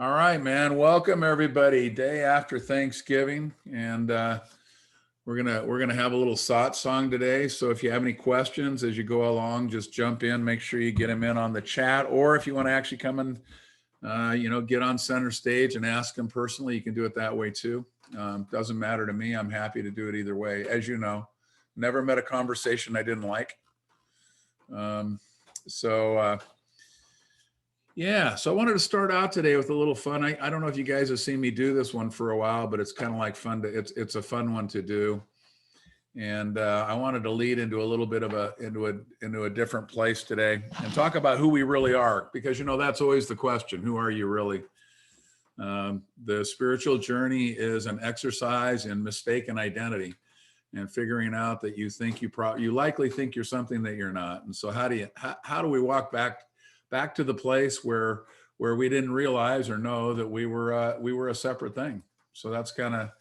All right, man. Welcome everybody. Day after Thanksgiving, and we're gonna have a little satsang today. So if you have any questions as you go along, just jump in. Make sure you get them in on the chat, or if you want to actually come and get on center stage and ask them personally, you can do it that way too. Doesn't matter to me. I'm happy to do it either way. As you know, never met a conversation I didn't like. So. Yeah, so I wanted to start out today with a little fun. I don't know if you guys have seen me do this one for a while, but it's kind of like fun to, it's a fun one to do. And I wanted to lead into a little bit of into a different place today and talk about who we really are, because that's always the question: who are you really? The spiritual journey is an exercise in mistaken identity and figuring out that you think you likely think you're something that you're not. And so how do we walk back to the place where we didn't realize or know that we were a separate thing? So that's the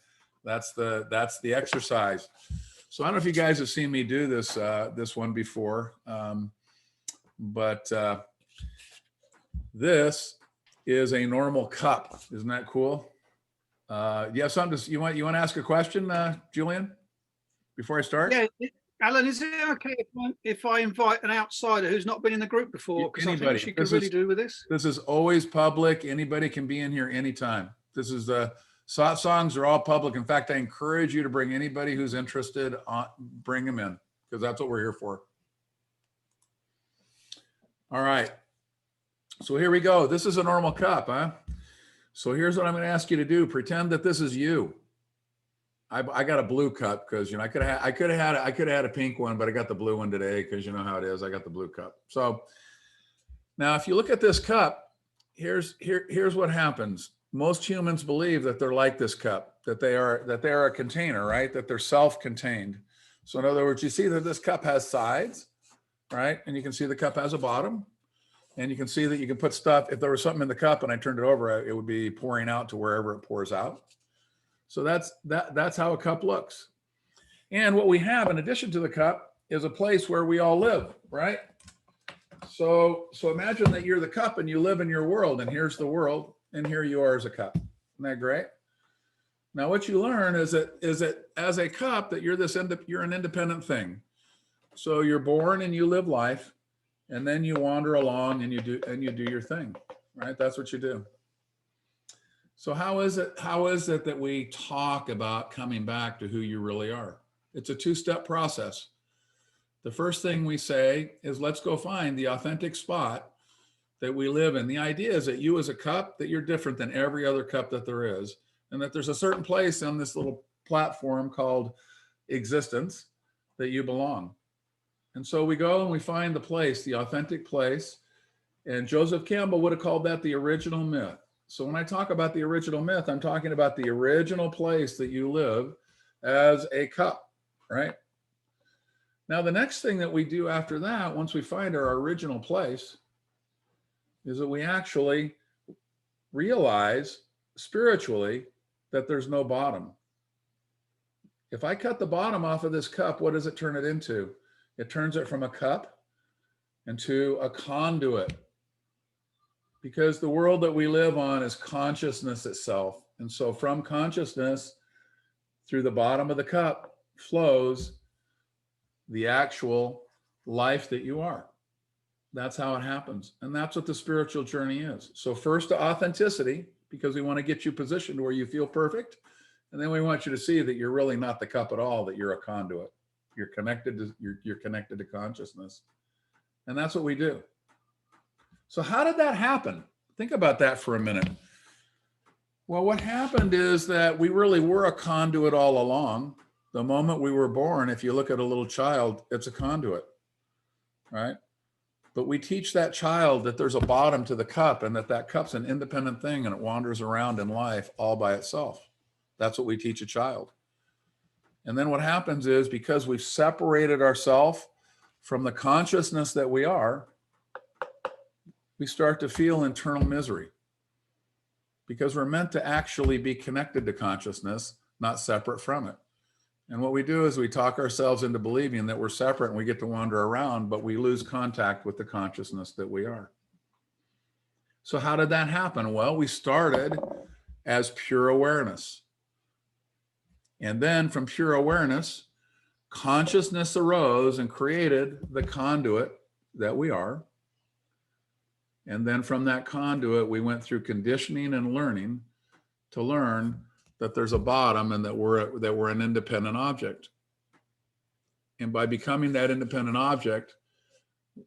exercise. So I don't know if you guys have seen me do this one before, but this is a normal cup. Isn't that cool? You have something you want to ask a question, Julian, before I start? Yeah. Alan, is it okay if I invite an outsider who's not been in the group before? Because I think she could really do with this. This is always public. Anybody can be in here anytime. This is the satsangs are all public. In fact, I encourage you to bring anybody who's interested bring them in, because that's what we're here for. All right. So here we go. This is a normal cup, huh? So here's what I'm going to ask you to do. Pretend that this is you. I got a blue cup because I could have had a pink one, but I got the blue one today because you know how it is. I got the blue cup. So now if you look at this cup, here's what happens. Most humans believe that they're like this cup, that they are a container, right? That they're self-contained. So in other words, you see that this cup has sides, right? And you can see the cup has a bottom, and you can see that you can put stuff. If there was something in the cup and I turned it over, it would be pouring out to wherever it pours out. So that's how a cup looks. And what we have in addition to the cup is a place where we all live, right? So imagine that you're the cup and you live in your world, and here's the world, and here you are as a cup. Isn't that great? Now what you learn is that as a cup that you're an independent thing. So you're born and you live life, and then you wander along and you do your thing, right? That's what you do. So how is it that we talk about coming back to who you really are? It's a two-step process. The first thing we say is, let's go find the authentic spot that we live in. The idea is that you as a cup, that you're different than every other cup that there is, and that there's a certain place on this little platform called existence that you belong. And so we go and we find the place, the authentic place. And Joseph Campbell would have called that the original myth. So when I talk about the original myth, I'm talking about the original place that you live as a cup, right? Now, the next thing that we do after that, once we find our original place, is that we actually realize spiritually that there's no bottom. If I cut the bottom off of this cup, what does it turn it into? It turns it from a cup into a conduit. Because the world that we live on is consciousness itself. And so from consciousness, through the bottom of the cup, flows the actual life that you are. That's how it happens. And that's what the spiritual journey is. So first, to authenticity, because we want to get you positioned where you feel perfect. And then we want you to see that you're really not the cup at all, that you're a conduit. You're connected to consciousness. And that's what we do. So how did that happen? Think about that for a minute. Well, what happened is that we really were a conduit all along. The moment we were born, if you look at a little child, it's a conduit, right? But we teach that child that there's a bottom to the cup, and that cup's an independent thing and it wanders around in life all by itself. That's what we teach a child. And then what happens is, because we've separated ourselves from the consciousness that we are, we start to feel internal misery, because we're meant to actually be connected to consciousness, not separate from it. And what we do is we talk ourselves into believing that we're separate and we get to wander around, but we lose contact with the consciousness that we are. So how did that happen? Well, we started as pure awareness. And then from pure awareness, consciousness arose and created the conduit that we are. And then from that conduit, we went through conditioning and learning to learn that there's a bottom and that we're an independent object. And by becoming that independent object,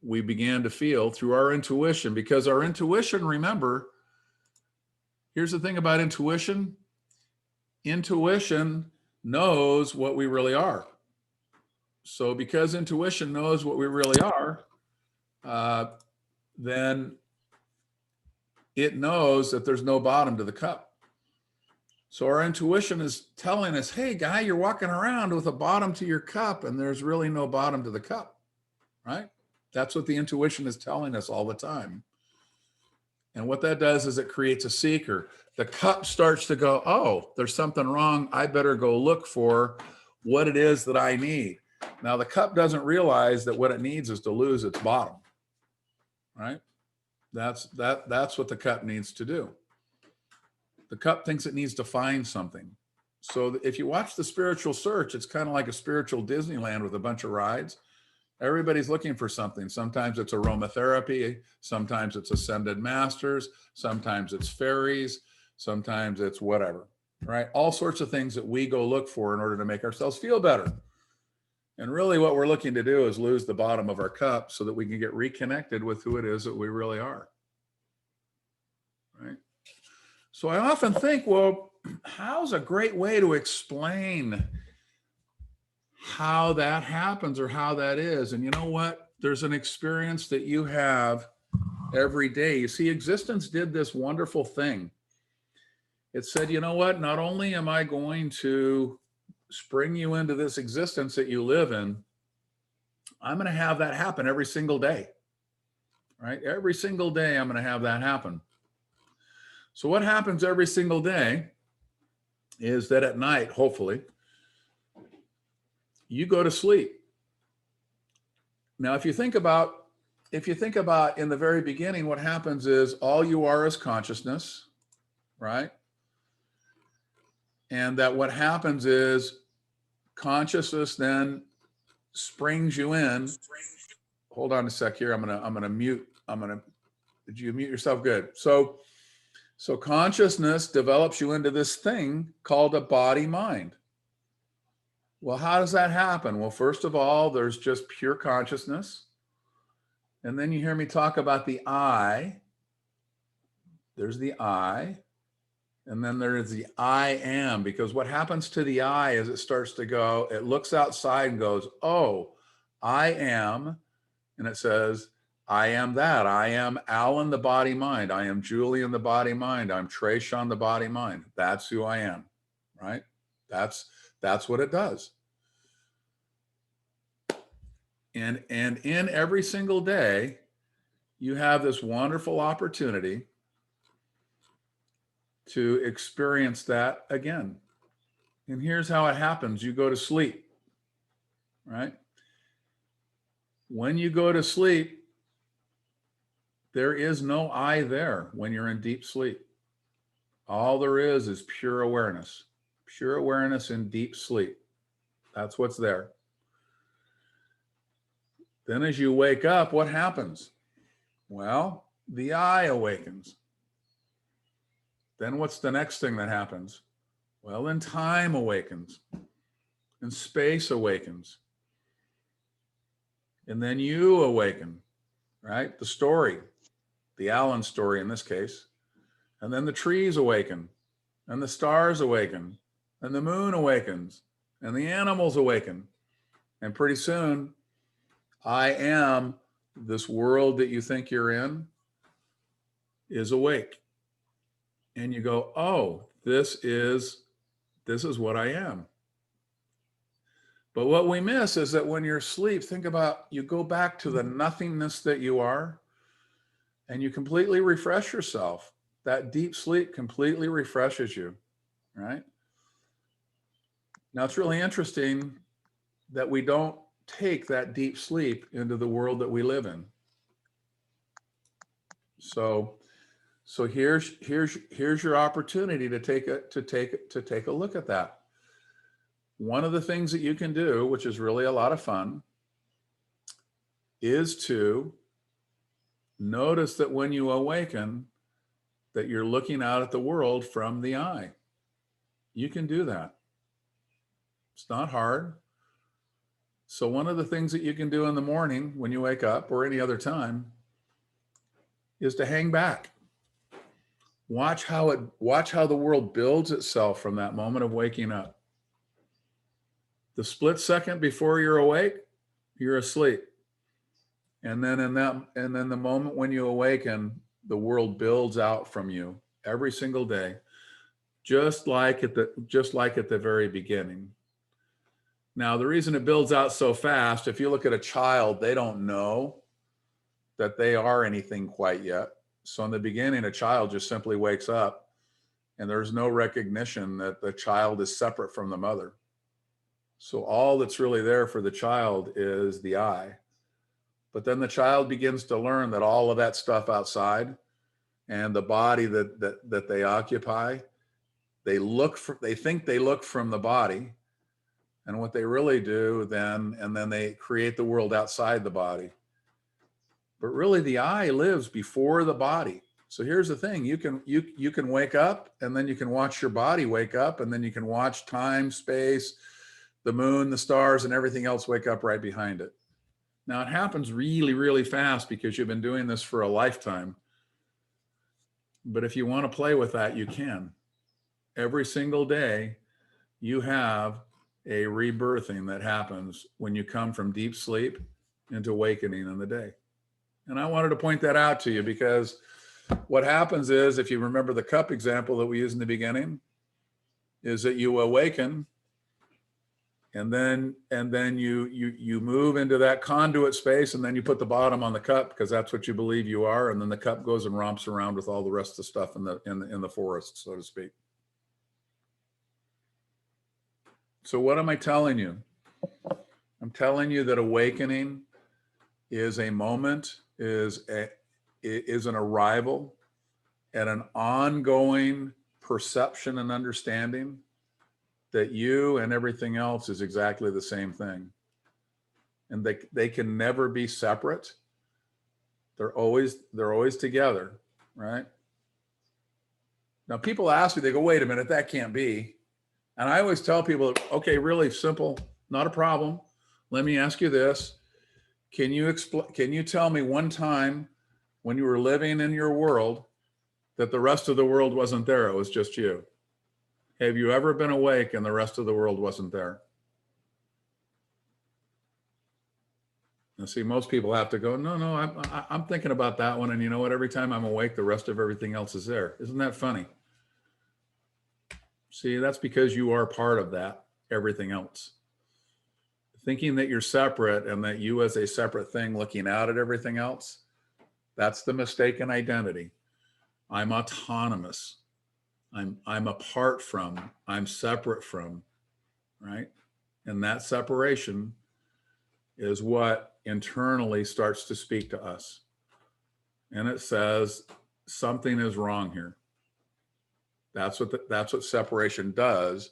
we began to feel through our intuition, because our intuition, remember, here's the thing about intuition. Intuition knows what we really are. So because intuition knows what we really are, then it knows that there's no bottom to the cup. So our intuition is telling us, hey, guy, you're walking around with a bottom to your cup and there's really no bottom to the cup, right? That's what the intuition is telling us all the time. And what that does is it creates a seeker. The cup starts to go, oh, there's something wrong. I better go look for what it is that I need. Now, the cup doesn't realize that what it needs is to lose its bottom, right? That's what the cup needs to do. The cup thinks it needs to find something. So if you watch The Spiritual Search, it's kind of like a spiritual Disneyland with a bunch of rides. Everybody's looking for something. Sometimes it's aromatherapy. Sometimes it's ascended masters. Sometimes it's fairies. Sometimes it's whatever, right? All sorts of things that we go look for in order to make ourselves feel better. And really what we're looking to do is lose the bottom of our cup so that we can get reconnected with who it is that we really are, right? So I often think, well, how's a great way to explain how that happens or how that is? And you know what? There's an experience that you have every day. You see, existence did this wonderful thing. It said, you know what? Not only am I going to spring you into this existence that you live in, I'm going to have that happen every single day, right? Every single day, I'm going to have that happen. So what happens every single day is that at night, hopefully, you go to sleep. Now, if you think about in the very beginning, what happens is all you are is consciousness, right? And that what happens is consciousness then springs you in. Hold on a sec here. I'm gonna mute. Did you mute yourself? Good. So consciousness develops you into this thing called a body mind. Well, how does that happen? Well, first of all, there's just pure consciousness. And then you hear me talk about the I. There's the I. And then there is the I am, because what happens to the I is it starts to go, it looks outside and goes, oh, I am. And it says, I am that. I am Alan, the body mind. I am Julian, the body mind. I'm Trayshawn, the body mind. That's who I am, right? That's what it does. And in every single day, you have this wonderful opportunity to experience that again. And here's how it happens. You go to sleep, right? When you go to sleep, there is no I there when you're in deep sleep. All there is pure awareness in deep sleep. That's what's there. Then as you wake up, what happens? Well, the I awakens. Then what's the next thing that happens? Well, then time awakens and space awakens. And then you awaken, right? The story, the Alan story in this case. And then the trees awaken and the stars awaken and the moon awakens and the animals awaken. And pretty soon, I am, this world that you think you're in, is awake. And you go, oh, this is what I am. But what we miss is that when you're asleep, think about, you go back to the nothingness that you are, and you completely refresh yourself. That deep sleep completely refreshes you, right? Now, it's really interesting that we don't take that deep sleep into the world that we live in. So So here's your opportunity to take a look at that. One of the things that you can do, which is really a lot of fun, is to notice that when you awaken, that you're looking out at the world from the eye. You can do that. It's not hard. So one of the things that you can do in the morning when you wake up or any other time is to hang back. Watch how the world builds itself from that moment of waking up. The split second before you're awake, you're asleep. And then the moment when you awaken, the world builds out from you every single day, just like at the very beginning. Now, the reason it builds out so fast, if you look at a child, they don't know that they are anything quite yet. So in the beginning, a child just simply wakes up and there's no recognition that the child is separate from the mother. So all that's really there for the child is the I. But then the child begins to learn that all of that stuff outside and the body that they occupy, they think they look from the body. And what they really do then they create the world outside the body. But really the I lives before the body. So here's the thing, you can wake up and then you can watch your body wake up and then you can watch time, space, the moon, the stars, and everything else wake up right behind it. Now it happens really, really fast because you've been doing this for a lifetime. But if you want to play with that, you can. Every single day, you have a rebirthing that happens when you come from deep sleep into awakening in the day. And I wanted to point that out to you because what happens is, if you remember the cup example that we used in the beginning, is that you awaken and then you move into that conduit space and then you put the bottom on the cup because that's what you believe you are. And then the cup goes and romps around with all the rest of the stuff in the forest, so to speak. So what am I telling you? I'm telling you that awakening is a moment, is an arrival and an ongoing perception and understanding that you and everything else is exactly the same thing. And they can never be separate. They're always together, right? Now people ask me, they go, wait a minute, that can't be. And I always tell people, okay, really simple, not a problem. Let me ask you this. Can you tell me one time when you were living in your world that the rest of the world wasn't there, it was just you? Have you ever been awake and the rest of the world wasn't there? Now, see, most people have to go, no, I'm thinking about that one. And you know what? Every time I'm awake, the rest of everything else is there. Isn't that funny? See, that's because you are part of that, everything else. Thinking that you're separate and that you as a separate thing looking out at everything else, that's the mistaken identity. I'm autonomous. I'm apart from, I'm separate from, right? And that separation is what internally starts to speak to us. And it says something is wrong here. That's what separation does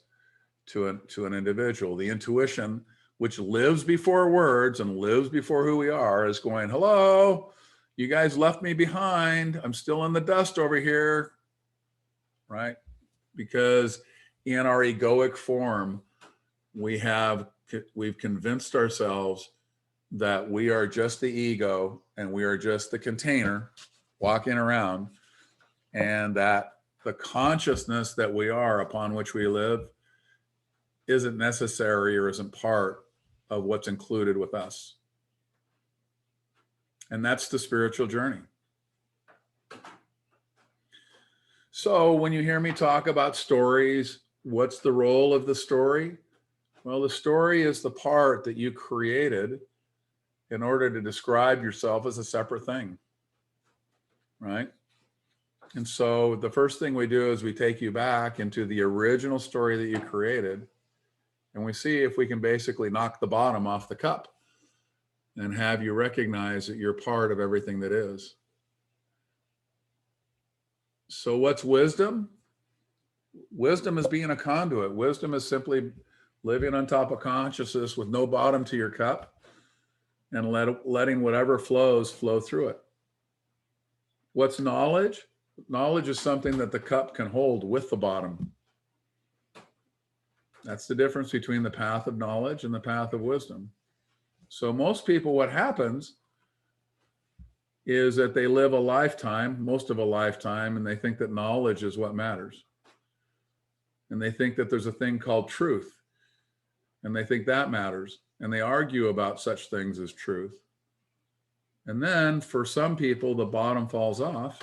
to an individual. The intuition, which lives before words and lives before who we are, is going, hello, you guys left me behind. I'm still in the dust over here, right? Because in our egoic form, we've convinced ourselves that we are just the ego and we are just the container walking around, and that the consciousness that we are upon which we live isn't necessary or isn't part of what's included with us. And that's the spiritual journey. So when you hear me talk about stories, what's the role of the story? Well, the story is the part that you created in order to describe yourself as a separate thing, right? And so the first thing we do is we take you back into the original story that you created, and we see if we can basically knock the bottom off the cup and have you recognize that you're part of everything that is. So what's wisdom? Wisdom is being a conduit. Wisdom is simply living on top of consciousness with no bottom to your cup and letting whatever flows flow through it. What's knowledge? Knowledge is something that the cup can hold with the bottom. That's the difference between the path of knowledge and the path of wisdom. So most people, what happens is that they live a lifetime, most of a lifetime, and they think that knowledge is what matters. And they think that there's a thing called truth, and they think that matters. And they argue about such things as truth. And then for some people, the bottom falls off,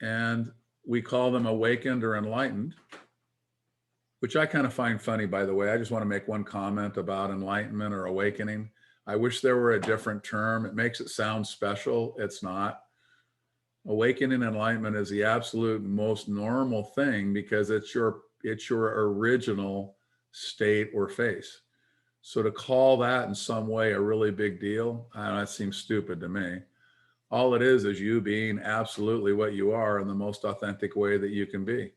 and we call them awakened or enlightened, which I kind of find funny, by the way. I just want to make one comment about enlightenment or awakening. I wish there were a different term. It makes it sound special. It's not. Awakening and enlightenment is the absolute most normal thing because it's your original state or face. So to call that in some way a really big deal, that seems stupid to me. All it is you being absolutely what you are in the most authentic way that you can be.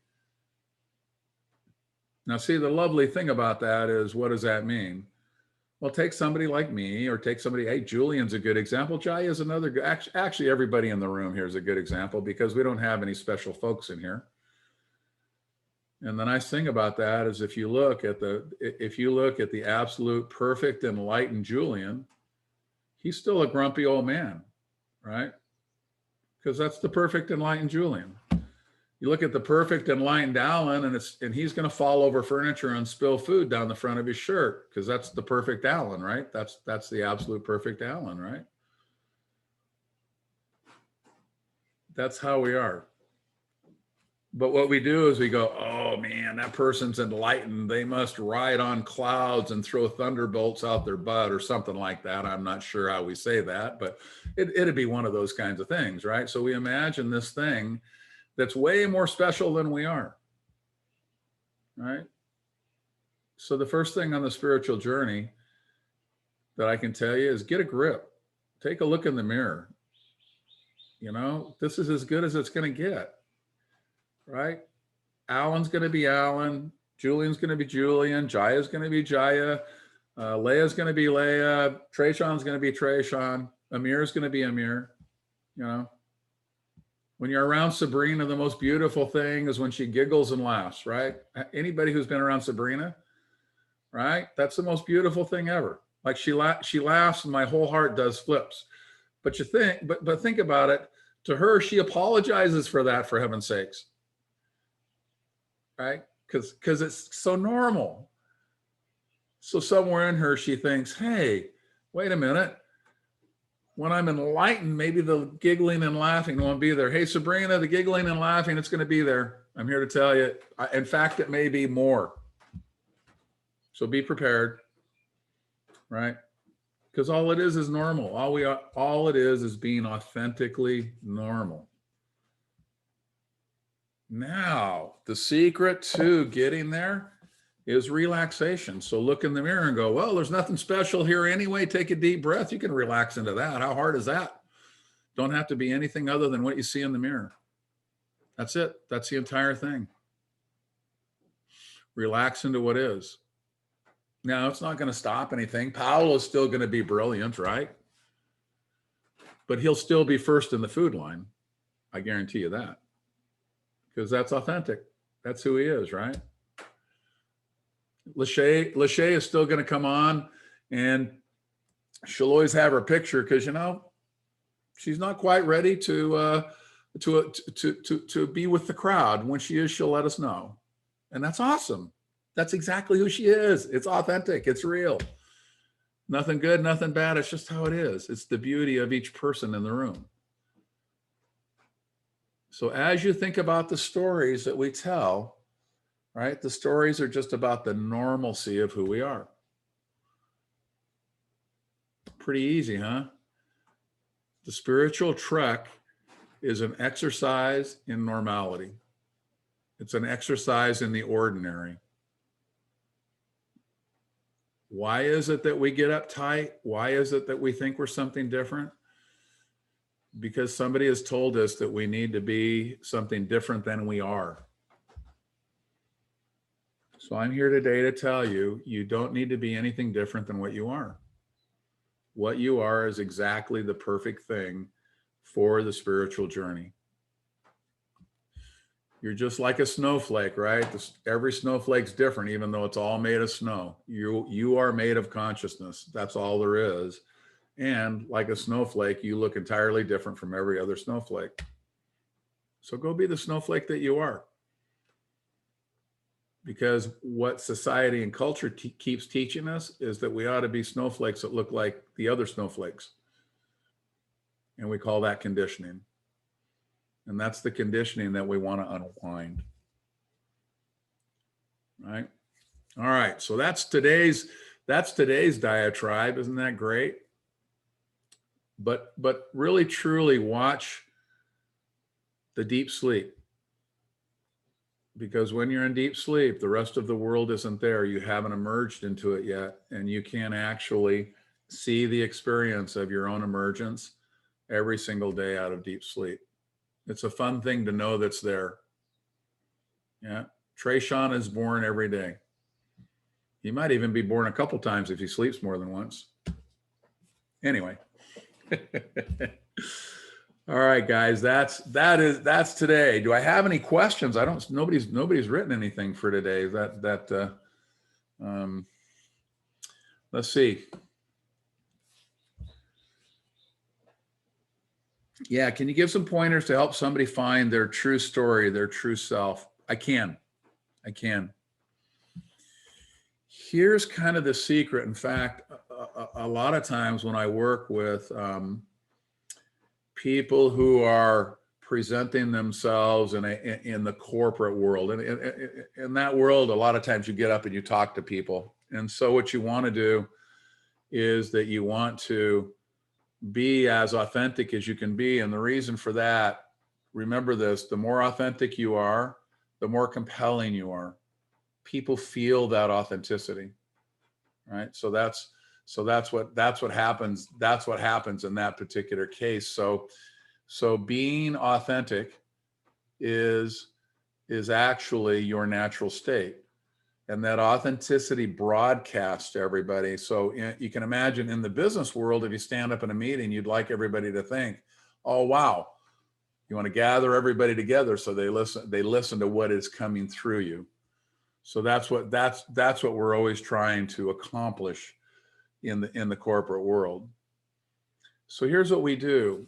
Now, see, the lovely thing about that is, what does that mean? Well, take somebody like me, or take somebody, hey, Julian's a good example. Jai is another good, actually everybody in the room here is a good example because we don't have any special folks in here. And the nice thing about that is if you look at the absolute perfect enlightened Julian, he's still a grumpy old man, right? Because that's the perfect enlightened Julian. You look at the perfect enlightened Alan, and he's going to fall over furniture and spill food down the front of his shirt because that's the perfect Alan, right? That's the absolute perfect Alan, right? That's how we are. But what we do is we go, oh man, that person's enlightened. They must ride on clouds and throw thunderbolts out their butt or something like that. I'm not sure how we say that, but it'd be one of those kinds of things, right? So we imagine this thing that's way more special than we are, right? So the first thing on the spiritual journey that I can tell you is get a grip. Take a look in the mirror. You know, this is as good as it's going to get, right? Alan's going to be Alan. Julian's going to be Julian. Jaya's going to be Jaya. Leia's going to be Leia. Trayshawn's going to be Trayshawn. Amir's going to be Amir, you know. When you're around Sabrina, the most beautiful thing is when she giggles and laughs, right? Anybody who's been around Sabrina, right? That's the most beautiful thing ever. Like she laughs and my whole heart does flips. But think about it. To her, she apologizes for that, for heaven's sakes, right? Because it's so normal. So somewhere in her, she thinks, hey, wait a minute. When I'm enlightened, maybe the giggling and laughing won't be there. Hey, Sabrina, the giggling and laughing, it's going to be there. I'm here to tell you. In fact, it may be more. So be prepared, right? Because all it is normal. All it is being authentically normal. Now, the secret to getting there is relaxation. So look in the mirror and go, well, there's nothing special here anyway. Take a deep breath. You can relax into that. How hard is that? Don't have to be anything other than what you see in the mirror. That's it. That's the entire thing. Relax into what is. Now, it's not going to stop anything. Paolo is still going to be brilliant, right? But he'll still be first in the food line. I guarantee you that. Because that's authentic. That's who he is, right? Lachey is still going to come on, and she'll always have her picture because, you know, she's not quite ready to be with the crowd. When she is, she'll let us know, and that's awesome. That's exactly who she is. It's authentic. It's real. Nothing good, nothing bad. It's just how it is. It's the beauty of each person in the room. So as you think about the stories that we tell, right? The stories are just about the normalcy of who we are. Pretty easy, huh? The spiritual trek is an exercise in normality. It's an exercise in the ordinary. Why is it that we get uptight? Why is it that we think we're something different? because somebody has told us that we need to be something different than we are. So I'm here today to tell you, you don't need to be anything different than what you are. What you are is exactly the perfect thing for the spiritual journey. You're just like a snowflake, right? Every snowflake's different, even though it's all made of snow. You are made of consciousness. That's all there is. And like a snowflake, you look entirely different from every other snowflake. So go be the snowflake that you are. Because what society and culture keeps teaching us is that we ought to be snowflakes that look like the other snowflakes. And we call that conditioning. And that's the conditioning that we want to unwind. Right? All right. So that's today's diatribe. Isn't that great? But really truly watch the deep sleep. Because when you're in deep sleep, the rest of the world isn't there. You haven't emerged into it yet. And you can actually see the experience of your own emergence every single day out of deep sleep. It's a fun thing to know that's there. Yeah. Trayshawn is born every day. He might even be born a couple times if he sleeps more than once. Anyway. All right, guys, that's today. Do I have any questions? Nobody's written anything for today. Let's see. Yeah, can you give some pointers to help somebody find their true story, their true self? I can. Here's kind of the secret. In fact, a lot of times when I work with people who are presenting themselves in the corporate world, and in that world, a lot of times you get up and you talk to people. And so what you want to do is that you want to be as authentic as you can be. And the reason for that, remember this, the more authentic you are, the more compelling you are. People feel that authenticity, right? So that's what happens. That's what happens in that particular case. So being authentic is actually your natural state. And that authenticity broadcasts to everybody. So you can imagine in the business world, if you stand up in a meeting, you'd like everybody to think, oh, wow. You want to gather everybody together so they listen to what is coming through you. So that's what we're always trying to accomplish in the corporate world. So here's what we do.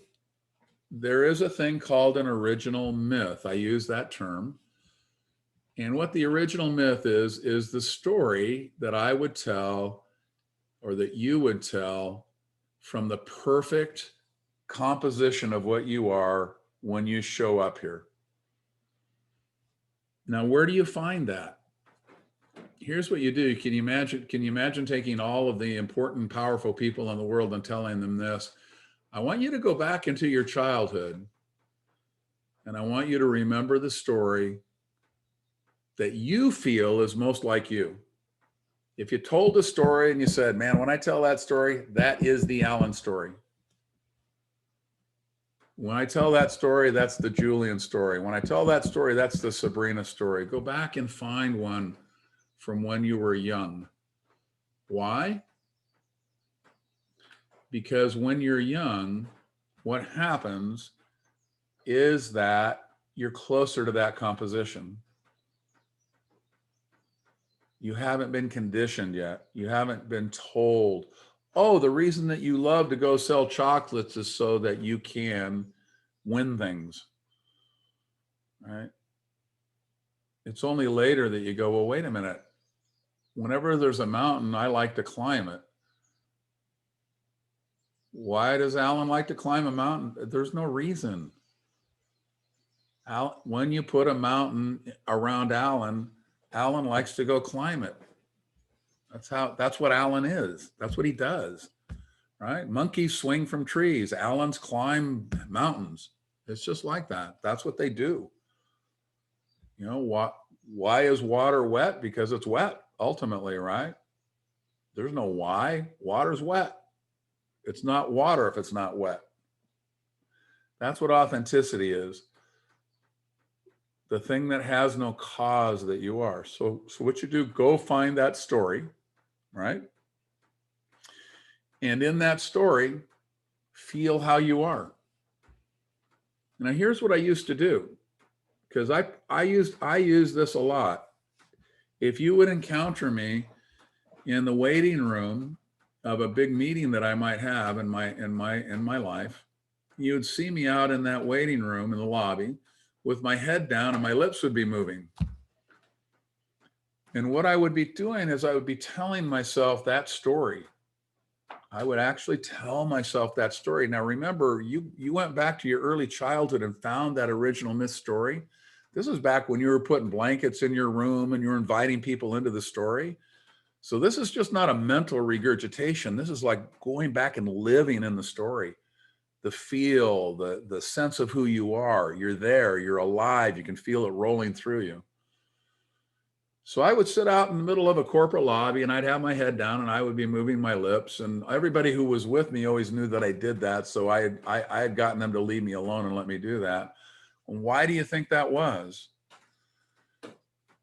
There is a thing called an original myth. I use that term. And what the original myth is the story that I would tell, or that you would tell, from the perfect composition of what you are when you show up here. Now, where do you find that? Here's what you do. Can you imagine taking all of the important, powerful people in the world and telling them this? I want you to go back into your childhood, and I want you to remember the story that you feel is most like you. If you told a story and you said, man, when I tell that story, that is the Alan story. When I tell that story, that's the Julian story. When I tell that story, that's the Sabrina story. Go back and find one from when you were young. Why? Because when you're young, what happens is that you're closer to that composition. You haven't been conditioned yet. You haven't been told, oh, the reason that you love to go sell chocolates is so that you can win things, right? It's only later that you go, well, wait a minute. Whenever there's a mountain, I like to climb it. Why does Alan like to climb a mountain? There's no reason. When you put a mountain around Alan likes to go climb it. That's what Alan is. That's what he does, right? Monkeys swing from trees. Alans climb mountains. It's just like that. That's what they do. You know, why is water wet? Because it's wet, ultimately, right? There's no why. Water's wet. It's not water if it's not wet. That's what authenticity is. The thing that has no cause that you are. So what you do, go find that story, right? And in that story, feel how you are. Now, here's what I used to do, because I use this a lot. If you would encounter me in the waiting room of a big meeting that I might have in my life, you'd see me out in that waiting room in the lobby with my head down and my lips would be moving. And what I would be doing is I would be telling myself that story. I would actually tell myself that story. Now, remember, you went back to your early childhood and found that original myth story. This is back when you were putting blankets in your room and you were inviting people into the story. So this is just not a mental regurgitation. This is like going back and living in the story. The feel, the sense of who you are. You're there, you're alive, you can feel it rolling through you. So I would sit out in the middle of a corporate lobby and I'd have my head down and I would be moving my lips, and everybody who was with me always knew that I did that. So I had gotten them to leave me alone and let me do that. And why do you think that was?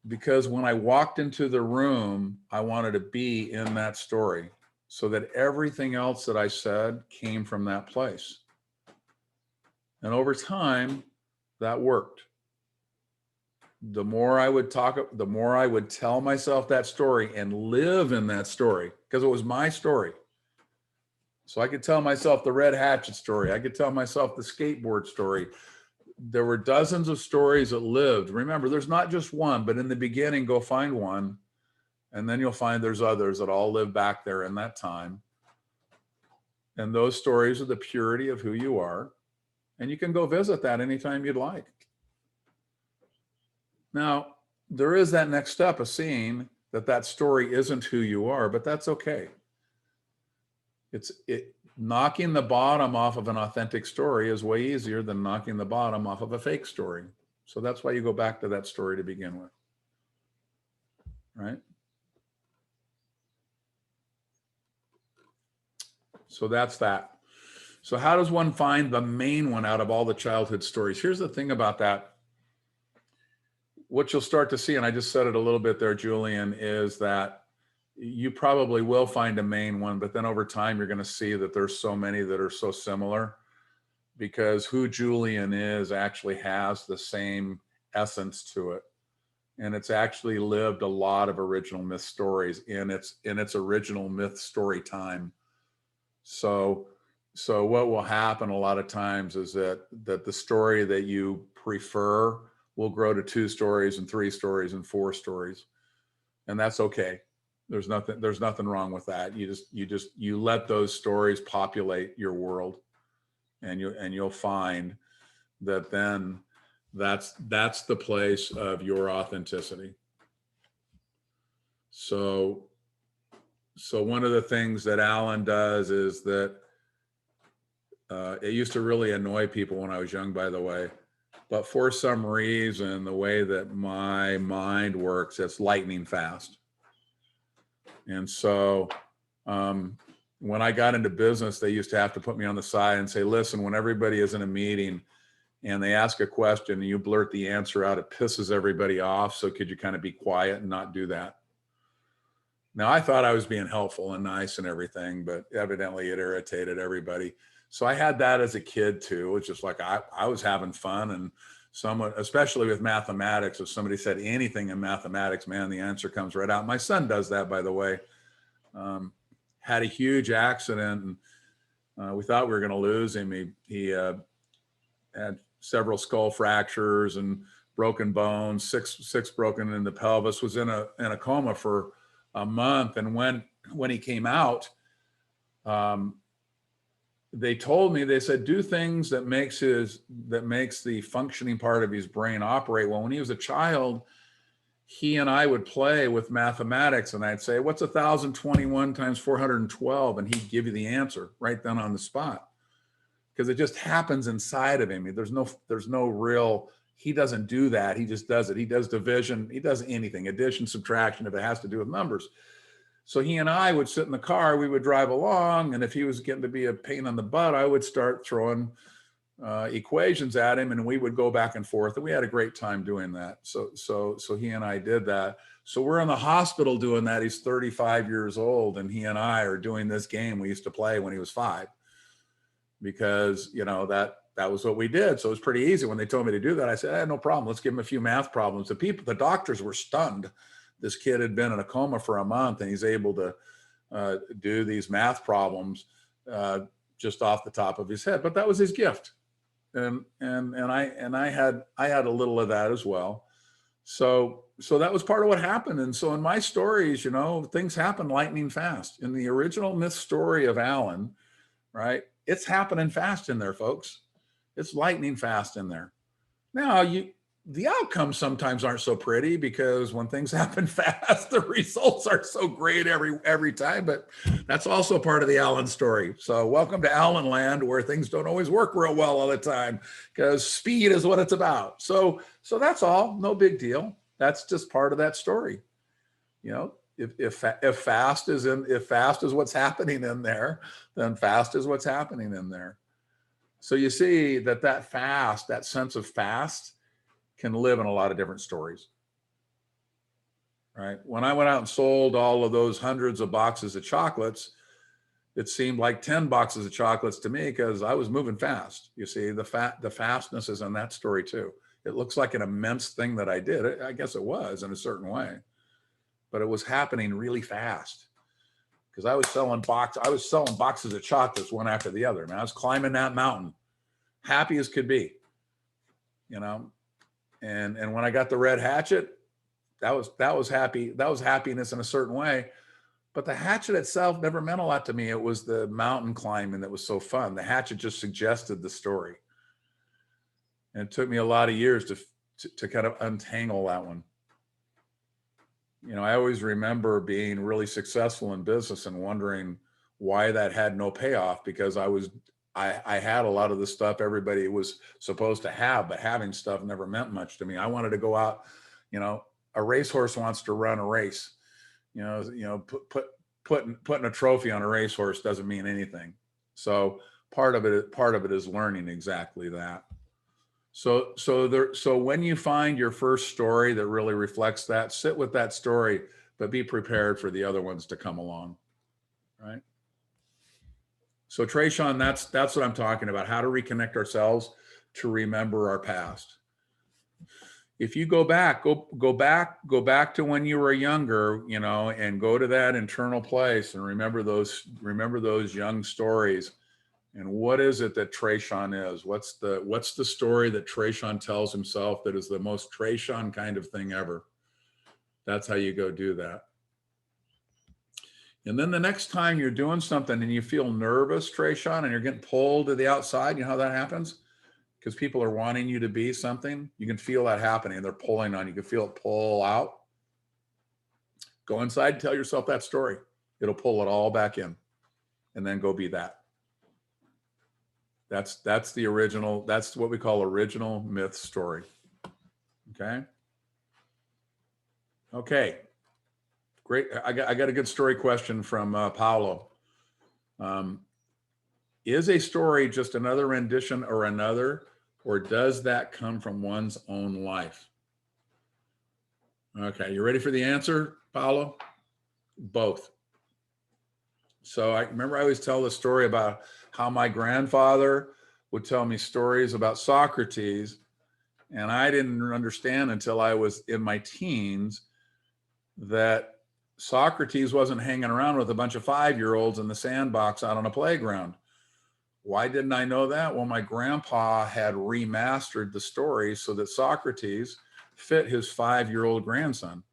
Because when I walked into the room, I wanted to be in that story so that everything else that I said came from that place. And over time, that worked. The more I would talk, the more I would tell myself that story and live in that story, because it was my story. So I could tell myself the red hatchet story. I could tell myself the skateboard story. There were dozens of stories that lived. Remember, there's not just one, but in the beginning, go find one. And then you'll find there's others that all live back there in that time. And those stories are the purity of who you are. And you can go visit that anytime you'd like. Now, there is that next step of seeing that that story isn't who you are, but that's okay. Knocking the bottom off of an authentic story is way easier than knocking the bottom off of a fake story. So that's why you go back to that story to begin with, right? So that's that. So how does one find the main one out of all the childhood stories? Here's the thing about that. What you'll start to see, and I just said it a little bit there, Julian, is that you probably will find a main one, but then over time, you're going to see that there's so many that are so similar, because who Julian is actually has the same essence to it. And it's actually lived a lot of original myth stories in its original myth story time. So what will happen a lot of times is that the story that you prefer will grow to 2 stories and 3 stories and 4 stories. And that's okay. There's nothing wrong with that. You let those stories populate your world, and you'll find that then that's the place of your authenticity. So one of the things that Alan does is that it used to really annoy people when I was young, by the way. But for some reason, the way that my mind works, it's lightning fast. And so when I got into business, they used to have to put me on the side and say, listen, when everybody is in a meeting and they ask a question and you blurt the answer out, it pisses everybody off. So could you kind of be quiet and not do that? Now, I thought I was being helpful and nice and everything, but evidently it irritated everybody. So I had that as a kid too. It's just like I was having fun, and someone, especially with mathematics, if somebody said anything in mathematics, man, the answer comes right out. My son does that, by the way. Had a huge accident, and we thought we were going to lose him. He had several skull fractures and broken bones, six broken in the pelvis. Was in a coma for a month, and when he came out, they told me, they said, do things that makes the functioning part of his brain operate. Well, when he was a child, he and I would play with mathematics, and I'd say, what's 1,021 times 412? And he'd give you the answer right then on the spot, because it just happens inside of him. There's no real, he doesn't do that. He just does it. He does division. He does anything, addition, subtraction, if it has to do with numbers. So he and I would sit in the car, we would drive along, and if he was getting to be a pain on the butt, I would start throwing equations at him, and we would go back and forth, and we had a great time doing that. So he and I did that. So we're in the hospital doing that. He's 35 years old, and he and I are doing this game we used to play when he was 5, because that was what we did. So it was pretty easy. When they told me to do that, I said, no problem. Let's give him a few math problems. The doctors were stunned. This kid had been in a coma for a month, and he's able to do these math problems just off the top of his head. But that was his gift. And I had a little of that as well. So that was part of what happened. And so in my stories, things happen lightning fast. In the original myth story of Alan, right? It's happening fast in there, folks. It's lightning fast in there. Now, the outcomes sometimes aren't so pretty, because when things happen fast, the results are so great every time. But that's also part of the Alan story. So welcome to Alan land, where things don't always work real well all the time, because speed is what it's about. So that's all. No big deal. That's just part of that story. If fast is what's happening in there, then fast is what's happening in there. So you see that sense of fast can live in a lot of different stories, right? When I went out and sold all of those hundreds of boxes of chocolates, it seemed like 10 boxes of chocolates to me, because I was moving fast. You see, the fastness is in that story too. It looks like an immense thing that I did. I guess it was in a certain way, but it was happening really fast, because I was selling boxes of chocolates one after the other. And I was climbing that mountain, happy as could be, And when I got the red hatchet, that was happy. That was happiness in a certain way. But the hatchet itself never meant a lot to me. It was the mountain climbing that was so fun. The hatchet just suggested the story. And it took me a lot of years to kind of untangle that one. I always remember being really successful in business and wondering why that had no payoff, because I had a lot of the stuff everybody was supposed to have, but having stuff never meant much to me. I wanted to go out, a racehorse wants to run a race, putting a trophy on a racehorse doesn't mean anything. So part of it is learning exactly that. So when you find your first story that really reflects that, sit with that story, but be prepared for the other ones to come along, right? So Trayshawn, that's what I'm talking about, how to reconnect ourselves to remember our past. If you go back to when you were younger, and go to that internal place and remember those young stories. And what is it that Trayshawn is? What's the story that Trayshawn tells himself that is the most Trayshawn kind of thing ever? That's how you go do that. And then the next time you're doing something and you feel nervous, Trayshawn, and you're getting pulled to the outside, you know how that happens? Because people are wanting you to be something. You can feel that happening. They're pulling on you. You can feel it pull out. Go inside and tell yourself that story. It'll pull it all back in. And then go be that. That's the original, that's what we call original myth story. Okay. Great. I got a good story question from Paolo. Is a story just another rendition or does that come from one's own life? Okay, you ready for the answer, Paolo? Both. So I remember I always tell the story about how my grandfather would tell me stories about Socrates, and I didn't understand until I was in my teens that Socrates wasn't hanging around with a bunch of 5-year-olds in the sandbox out on a playground. Why didn't I know that? Well, my grandpa had remastered the story so that Socrates fit his 5-year-old grandson.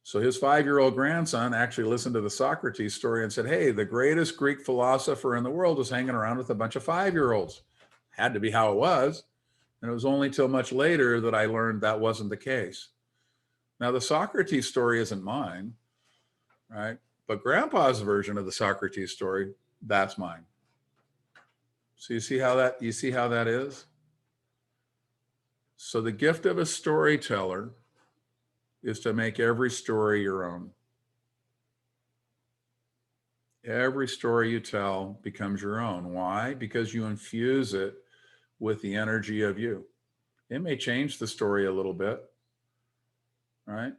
So his 5-year-old grandson actually listened to the Socrates story and said, hey, the greatest Greek philosopher in the world was hanging around with a bunch of 5-year-olds. Had to be how it was. And it was only till much later that I learned that wasn't the case. Now, the Socrates story isn't mine, right? But Grandpa's version of the Socrates story, that's mine. So you see how that is? So the gift of a storyteller is to make every story your own. Every story you tell becomes your own. Why? Because you infuse it with the energy of you. It may change the story a little bit, right?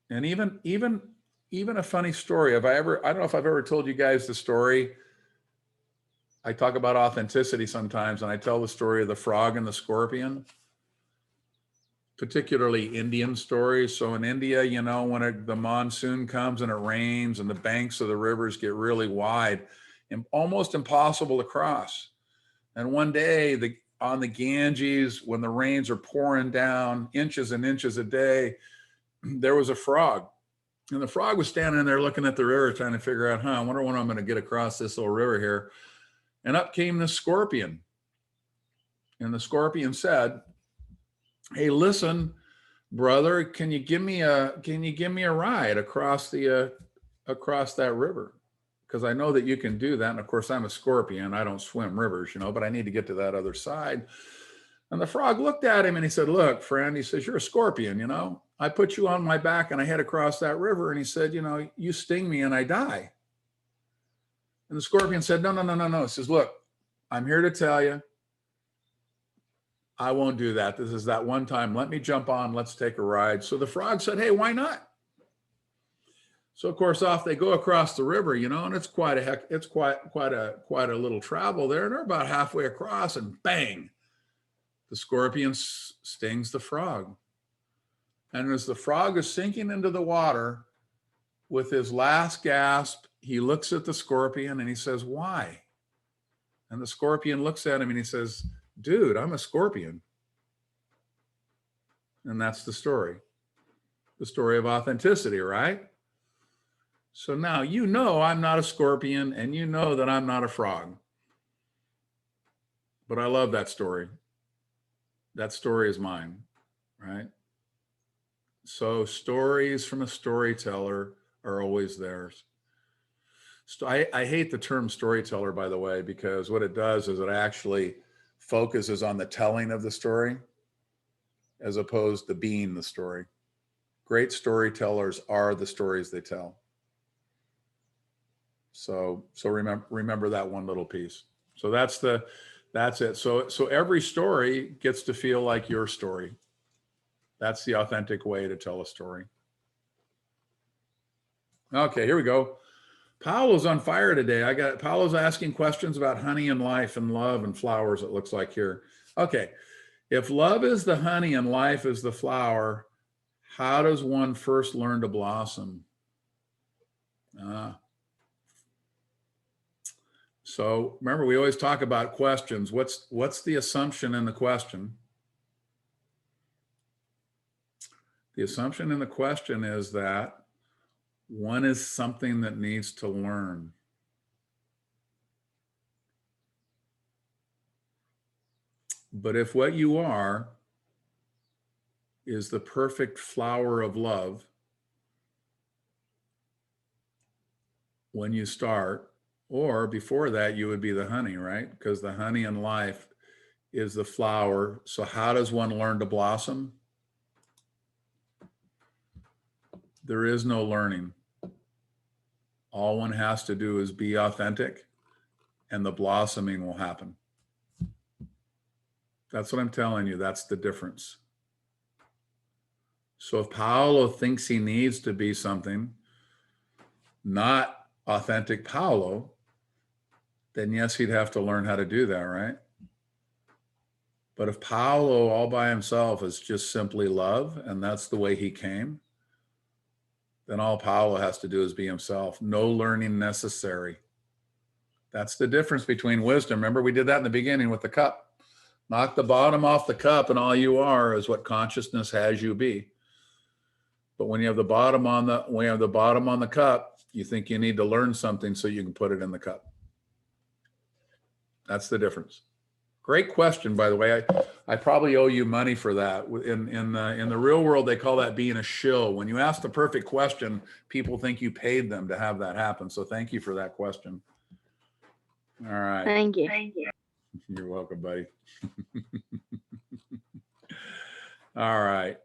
And even a funny story. I don't know if I've ever told you guys the story. I talk about authenticity sometimes, and I tell the story of the frog and the scorpion, particularly Indian stories. So in India, you know, when the monsoon comes and it rains and the banks of the rivers get really wide and almost impossible to cross. And one day on the Ganges, when the rains are pouring down inches and inches a day, there was a frog. And the frog was standing there looking at the river, trying to figure out, I wonder when I'm going to get across this little river here. And up came the scorpion. And the scorpion said, hey, listen, brother, can you give me a ride across that river? Because I know that you can do that. And of course, I'm a scorpion. I don't swim rivers, you know, but I need to get to that other side. And the frog looked at him and he said, look, friend, he says, you're a scorpion, you know. I put you on my back and I head across that river. And he said, you know, you sting me and I die. And the scorpion said, no. He says, look, I'm here to tell you, I won't do that. This is that one time. Let me jump on. Let's take a ride. So the frog said, hey, why not? So of course, off they go across the river, you know, and it's quite a little travel there. And they're about halfway across, and bang, the scorpion stings the frog. And as the frog is sinking into the water with his last gasp, he looks at the scorpion and he says, why? And the scorpion looks at him and he says, dude, I'm a scorpion. And that's the story of authenticity, right? So now you know I'm not a scorpion and you know that I'm not a frog. But I love that story. That story is mine, right? So stories from a storyteller are always theirs. So I hate the term storyteller, by the way, because what it does is it actually focuses on the telling of the story as opposed to being the story. Great storytellers are the stories they tell. So remember that one little piece. So that's it. So every story gets to feel like your story. That's the authentic way to tell a story. Okay, here we go. Paolo's on fire today. Paolo's asking questions about honey and life and love and flowers, it looks like here. Okay, if love is the honey and life is the flower, how does one first learn to blossom? So remember, we always talk about questions. What's the assumption in the question? The assumption in the question is that one is something that needs to learn. But if what you are is the perfect flower of love, when you start, or before that, you would be the honey, right? Because the honey in life is the flower. So how does one learn to blossom? There is no learning. All one has to do is be authentic and the blossoming will happen. That's what I'm telling you. That's the difference. So if Paolo thinks he needs to be something, not authentic Paolo, then yes, he'd have to learn how to do that, right? But if Paolo all by himself is just simply love, and that's the way he came, then all Paolo has to do is be himself. No learning necessary. That's the difference between wisdom. Remember, we did that in the beginning with the cup. Knock the bottom off the cup and all you are is what consciousness has you be. But when you have the bottom on the cup, you think you need to learn something so you can put it in the cup. That's the difference. Great question, by the way. I probably owe you money for that. In the real world, they call that being a shill. When you ask the perfect question, people think you paid them to have that happen. So thank you for that question. All right. Thank you. You're welcome, buddy. All right.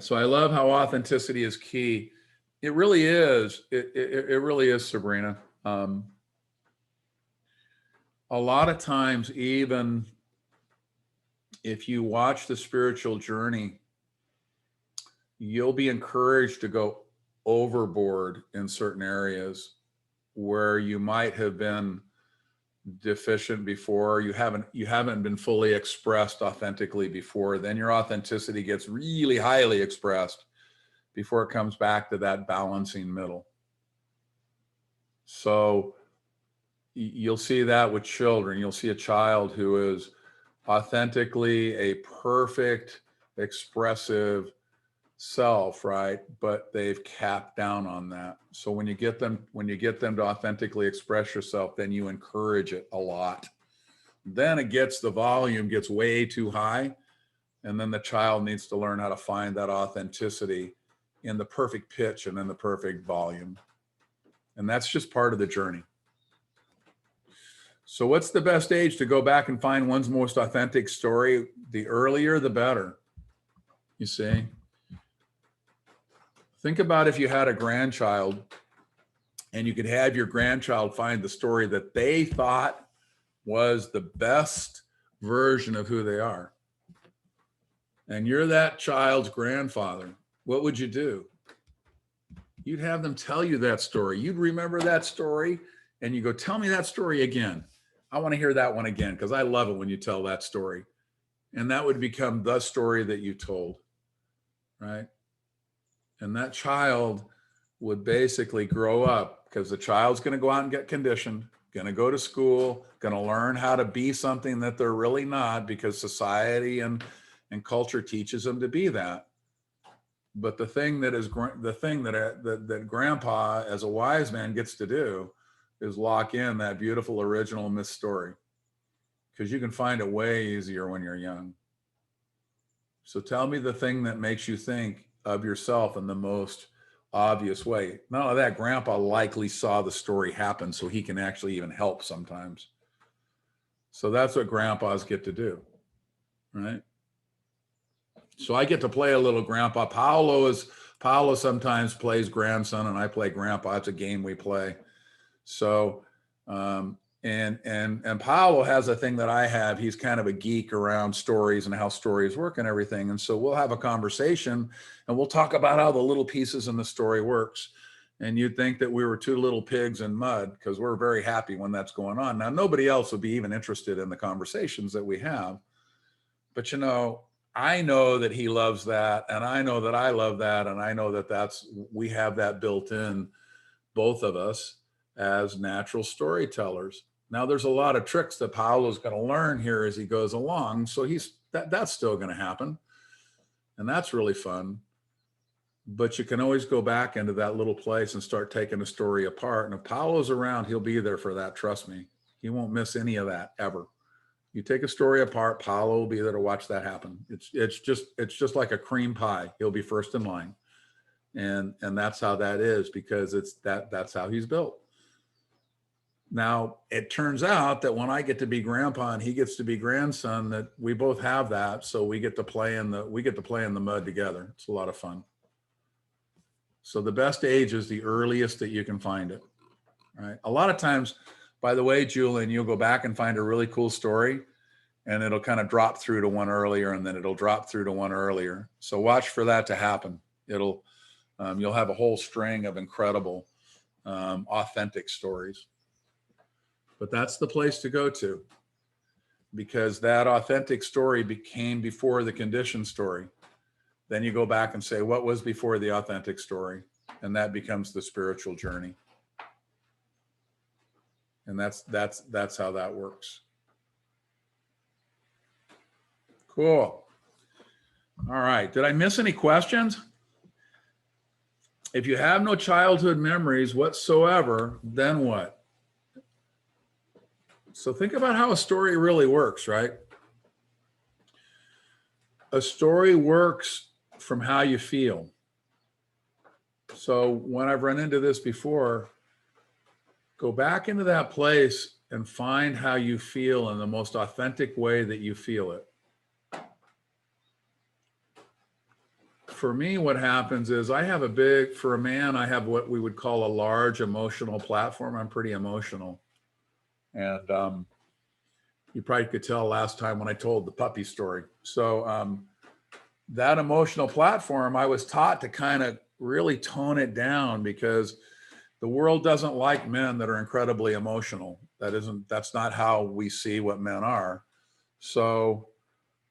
So I love how authenticity is key. It really is. It really is, Sabrina. a lot of times, even if you watch the spiritual journey, you'll be encouraged to go overboard in certain areas where you might have been deficient before. You haven't been fully expressed authentically before. Then your authenticity gets really highly expressed before it comes back to that balancing middle. So you'll see that with children. You'll see a child who is authentically a perfect, expressive self, right? But they've capped down on that. So when you get them to authentically express yourself, then you encourage it a lot. Then the volume gets way too high. And then the child needs to learn how to find that authenticity in the perfect pitch and in the perfect volume. And that's just part of the journey. So what's the best age to go back and find one's most authentic story? The earlier, the better. You see? Think about if you had a grandchild and you could have your grandchild find the story that they thought was the best version of who they are. And you're that child's grandfather. What would you do? You'd have them tell you that story. You'd remember that story and you go, tell me that story again. I want to hear that one again because I love it when you tell that story. And that would become the story that you told, right? And that child would basically grow up because the child's going to go out and get conditioned, going to go to school, going to learn how to be something that they're really not because society and culture teaches them to be that. But the thing that grandpa as a wise man gets to do is lock in that beautiful original myth story because you can find it way easier when you're young. So tell me the thing that makes you think of yourself in the most obvious way. Not only that, grandpa likely saw the story happen so he can actually even help sometimes. So that's what grandpas get to do, right? So I get to play a little grandpa. Paolo sometimes plays grandson and I play grandpa. It's a game we play. So, and Paolo has a thing that I have. He's kind of a geek around stories and how stories work and everything. And so we'll have a conversation and we'll talk about how the little pieces in the story works. And you'd think that we were two little pigs in mud because we're very happy when that's going on. Now, nobody else would be even interested in the conversations that we have. But, I know that he loves that. And I know that I love that. And I know that we have that built in, both of us, as natural storytellers. Now there's a lot of tricks that Paolo's going to learn here as he goes along. So that's still going to happen. And that's really fun. But you can always go back into that little place and start taking a story apart. And if Paolo's around, he'll be there for that. Trust me. He won't miss any of that ever. You take a story apart, Paolo will be there to watch that happen. It's just like a cream pie. He'll be first in line. And that's how that is because that's how he's built. Now, it turns out that when I get to be grandpa and he gets to be grandson, that we both have that. So we get to play in the mud together. It's a lot of fun. So the best age is the earliest that you can find it, right? A lot of times, by the way, Julian, you'll go back and find a really cool story and it'll kind of drop through to one earlier and then it'll drop through to one earlier. So watch for that to happen. You'll have a whole string of incredible, authentic stories. But that's the place to go to because that authentic story came before the conditioned story. Then you go back and say, what was before the authentic story? And that becomes the spiritual journey. And that's how that works. Cool. All right. Did I miss any questions? If you have no childhood memories whatsoever, then what? So think about how a story really works, right? A story works from how you feel. So when I've run into this before, go back into that place and find how you feel in the most authentic way that you feel it. For me, what happens is for a man, I have what we would call a large emotional platform. I'm pretty emotional. And You probably could tell last time when I told the puppy story. So that emotional platform, I was taught to kind of really tone it down, because the world doesn't like men that are incredibly emotional. That's not how we see what men are. So,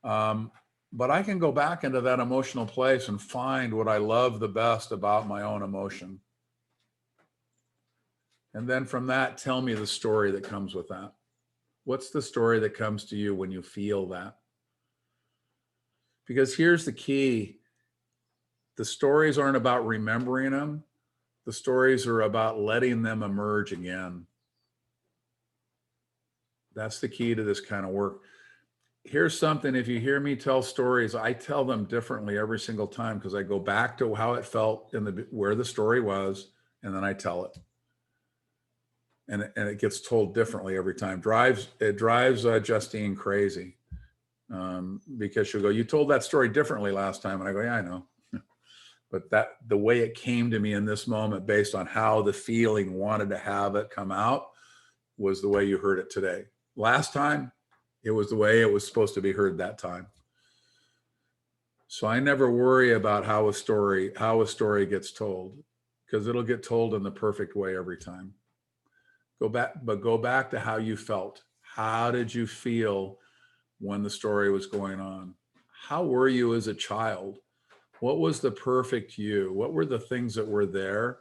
but I can go back into that emotional place and find what I love the best about my own emotion. And then from that, tell me the story that comes with that. What's the story that comes to you when you feel that? Because here's the key. The stories aren't about remembering them. The stories are about letting them emerge again. That's the key to this kind of work. Here's something, if you hear me tell stories, I tell them differently every single time, because I go back to how it felt where the story was, and then I tell it. And it gets told differently every time. It drives Justine crazy, because she'll go, "You told that story differently last time." And I go, "Yeah, I know." But the way it came to me in this moment, based on how the feeling wanted to have it come out, was the way you heard it today. Last time, it was the way it was supposed to be heard that time. So I never worry about how a story gets told, because it'll get told in the perfect way every time. Go back to how you felt. How did you feel when the story was going on? How were you as a child? What was the perfect you? What were the things that were there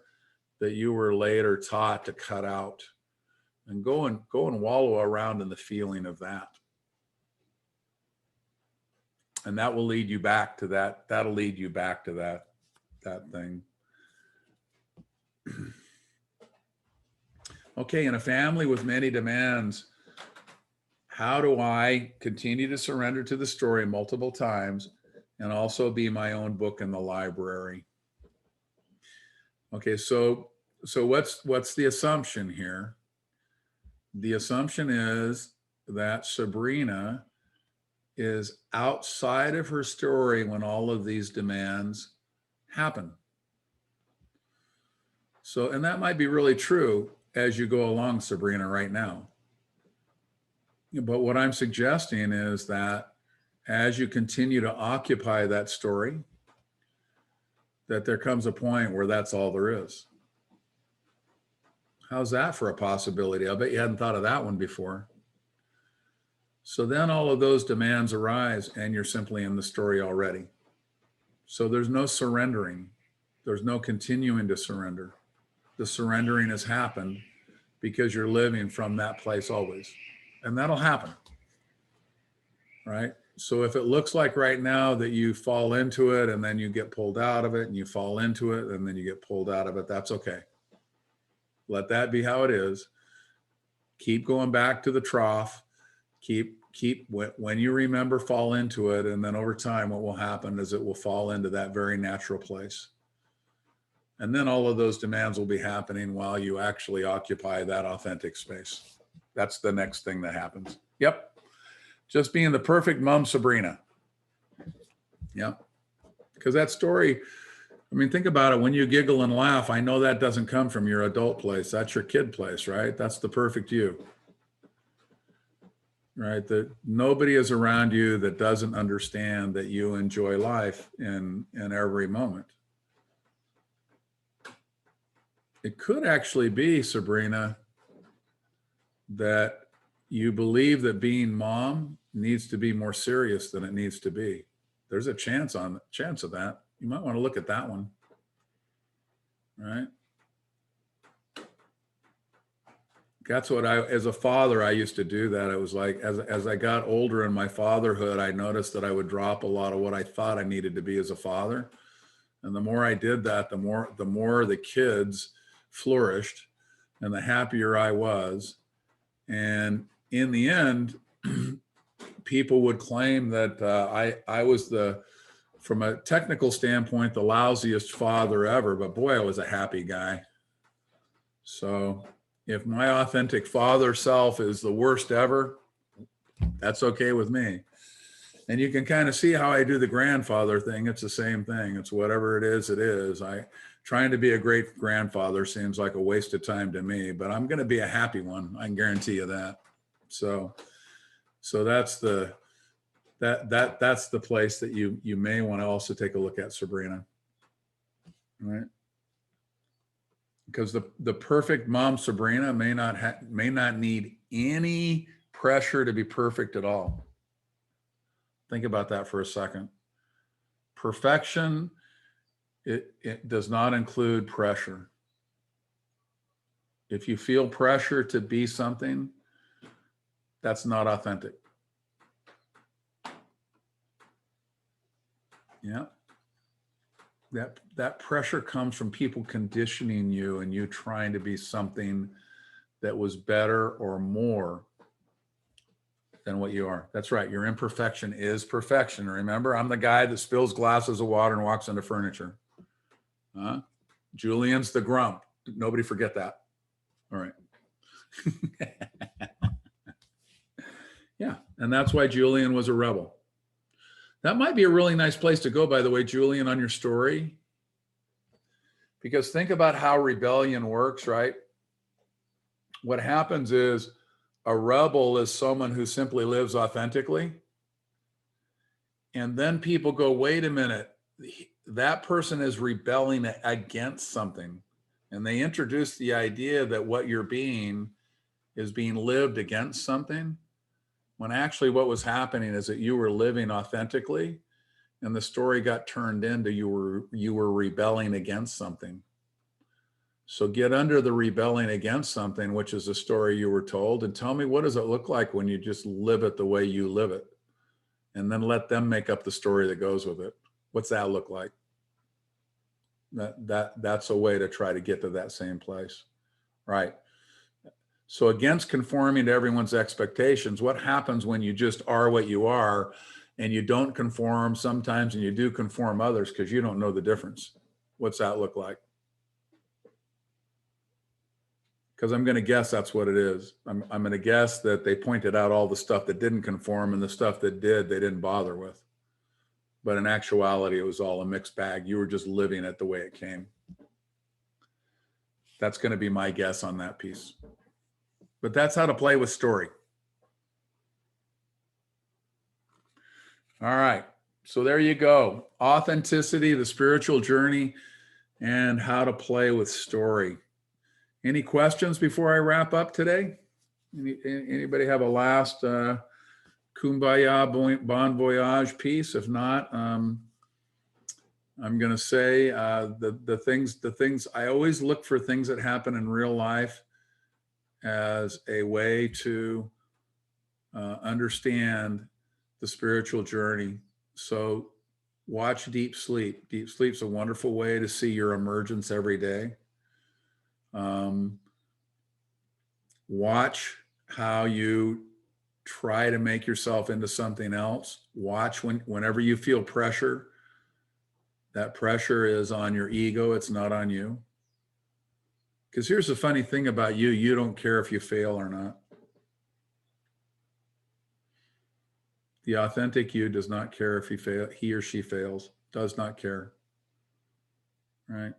that you were later taught to cut out? And go and wallow around in the feeling of that. And that will lead you back to that. That'll lead you back to that thing. Okay, in a family with many demands, how do I continue to surrender to the story multiple times and also be my own book in the library? Okay, so what's the assumption here? The assumption is that Sabrina is outside of her story when all of these demands happen. So, and that might be really true as you go along, Sabrina, right now. But what I'm suggesting is that as you continue to occupy that story, that there comes a point where that's all there is. How's that for a possibility? I bet you hadn't thought of that one before. So then all of those demands arise and you're simply in the story already. So there's no surrendering. There's no continuing to surrender. The surrendering has happened because you're living from that place always. And that'll happen, right? So if it looks like right now that you fall into it and then you get pulled out of it, and you fall into it and then you get pulled out of it, that's okay. Let that be how it is. Keep going back to the trough. Keep when you remember, fall into it. And then over time, what will happen is it will fall into that very natural place. And then all of those demands will be happening while you actually occupy that authentic space. That's the next thing that happens. Yep. Just being the perfect mom, Sabrina. Yep. Because that story, I mean, think about it. When you giggle and laugh, I know that doesn't come from your adult place. That's your kid place, right? That's the perfect you. Right? That nobody is around you that doesn't understand that you enjoy life in every moment. It could actually be, Sabrina, that you believe that being mom needs to be more serious than it needs to be. There's a chance of that. You might want to look at that one. Right? That's what as a father, I used to do that. It was like, as I got older in my fatherhood, I noticed that I would drop a lot of what I thought I needed to be as a father. And the more I did that, the more the kids flourished and the happier I was. And in the end, people would claim that I was from a technical standpoint, the lousiest father ever, but boy, I was a happy guy. So if my authentic father self is the worst ever, that's okay with me. And you can kind of see how I do the grandfather thing. It's the same thing. It's whatever it is, it is. Trying to be a great grandfather seems like a waste of time to me, but I'm going to be a happy one. I can guarantee you that. So So that's the place that you may want to also take a look at, Sabrina. All right. Because the perfect mom, Sabrina, may not need any pressure to be perfect at all. Think about that for a second. Perfection, it does not include pressure. If you feel pressure to be something, that's not authentic. Yeah. That pressure comes from people conditioning you and you trying to be something that was better or more than what you are. That's right. Your imperfection is perfection. Remember, I'm the guy that spills glasses of water and walks into furniture. Julian's the grump. Nobody forget that. All right. Yeah. And that's why Julian was a rebel. That might be a really nice place to go, by the way, Julian, on your story. Because think about how rebellion works, right? What happens is a rebel is someone who simply lives authentically. And then people go, wait a minute, that person is rebelling against something. And they introduce the idea that what you're being is being lived against something, when actually what was happening is that you were living authentically, and the story got turned into you were rebelling against something. So get under the rebelling against something, which is a story you were told, and tell me, what does it look like when you just live it the way you live it? And then let them make up the story that goes with it. What's that look like? That's a way to try to get to that same place, right? So against conforming to everyone's expectations, what happens when you just are what you are and you don't conform sometimes and you do conform others because you don't know the difference? What's that look like? Because I'm going to guess that's what it is. I'm going to guess that they pointed out all the stuff that didn't conform, and the stuff that did, they didn't bother with. But in actuality, it was all a mixed bag. You were just living it the way it came. That's going to be my guess on that piece. But that's how to play with story. All right. So there you go. Authenticity, the spiritual journey, and how to play with story. Any questions before I wrap up today? Anybody have a last kumbaya bon voyage piece? If not, I'm going to say the things I always look for, things that happen in real life as a way to understand the spiritual journey. So watch deep sleep. Deep sleep's a wonderful way to see your emergence every day. Watch how you try to make yourself into something else. Watch whenever you feel pressure, that pressure is on your ego. It's not on you. Because here's the funny thing about you. You don't care if you fail or not. The authentic you does not care if he or she fails, does not care. Right?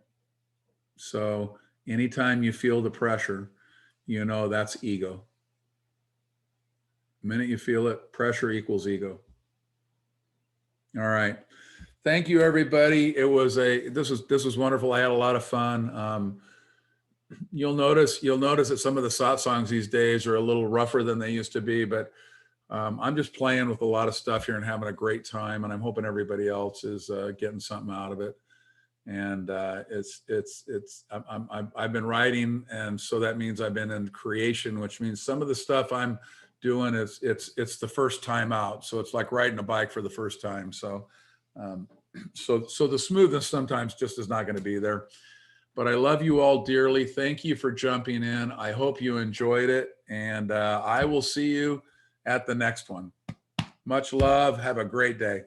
So anytime you feel the pressure, you know that's ego. The minute you feel it, pressure equals ego. All right. Thank you, everybody. This was wonderful. I had a lot of fun. You'll notice that some of the satsangs these days are a little rougher than they used to be, but I'm just playing with a lot of stuff here and having a great time, and I'm hoping everybody else is getting something out of it. And I've been writing, and so that means I've been in creation, which means some of the stuff I'm doing it's the first time out. So it's like riding a bike for the first time. So so the smoothness sometimes just is not going to be there. But I love you all dearly. Thank you for jumping in. I hope you enjoyed it, and I will see you at the next one. Much love. Have a great day.